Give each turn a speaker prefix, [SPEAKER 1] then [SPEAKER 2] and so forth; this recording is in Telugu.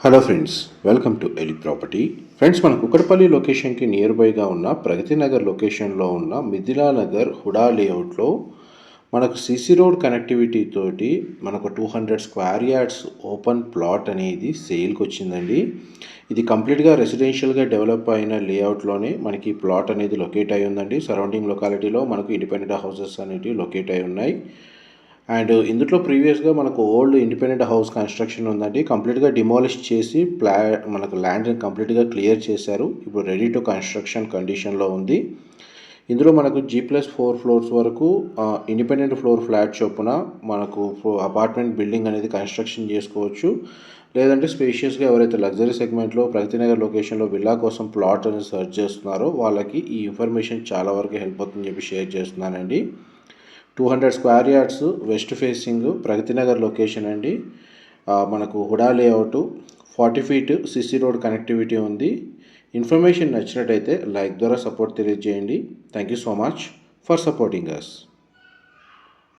[SPEAKER 1] హలో ఫ్రెండ్స్, వెల్కమ్ టు ఎలి ప్రాపర్టీ. ఫ్రెండ్స్, మన కుక్కడపల్లి లొకేషన్కి నియర్ బైగా ఉన్న ప్రగతి నగర్ లొకేషన్లో ఉన్న మిథిలా నగర్ హుడా లేఅవుట్లో మనకు సిసి రోడ్ కనెక్టివిటీ తోటి మనకు 200 స్క్వేర్ యార్డ్స్ ఓపెన్ ప్లాట్ అనేది సేల్కి వచ్చిందండి. ఇది కంప్లీట్గా రెసిడెన్షియల్గా డెవలప్ అయిన లేఅవుట్లోనే మనకి ప్లాట్ అనేది లొకేట్ అయి ఉందండి. సరౌండింగ్ లొకాలిటీలో మనకు ఇండిపెండెంట్ హౌసెస్ అనేవి లొకేట్ అయి ఉన్నాయి. అండ్ ఇందులో ప్రీవియస్గా మనకు ఓల్డ్ ఇండిపెండెంట్ హౌస్ కన్స్ట్రక్షన్ ఉందండి. కంప్లీట్గా డిమాలిష్ చేసి మనకు ల్యాండ్ని కంప్లీట్గా క్లియర్ చేశారు. ఇప్పుడు రెడీ టు కన్స్ట్రక్షన్ కండిషన్లో ఉంది. ఇందులో మనకు G+4 ఫ్లోర్స్ వరకు ఇండిపెండెంట్ ఫ్లోర్ ఫ్లాట్ చొప్పున మనకు అపార్ట్మెంట్ బిల్డింగ్ అనేది కన్స్ట్రక్షన్ చేసుకోవచ్చు. లేదంటే స్పేషియస్గా ఎవరైతే లగ్జరీ సెగ్మెంట్లో ప్రగతినగర్ లొకేషన్లో విల్లా కోసం ప్లాట్ అనేది సర్చ్ చేస్తున్నారో వాళ్ళకి ఈ ఇన్ఫర్మేషన్ చాలా వరకు హెల్ప్ అవుతుందని చెప్పి షేర్ చేస్తున్నానండి. 200 square yards west facing Pragathinagar location అండి. మనకు HUDA layout 40 feet CC road connectivity ఉంది. ఇన్ఫర్మేషన్ నచ్చినట్టయితే లైక్ ద్వారా సపోర్ట్ తెలియజేయండి. Thank you so much for supporting us.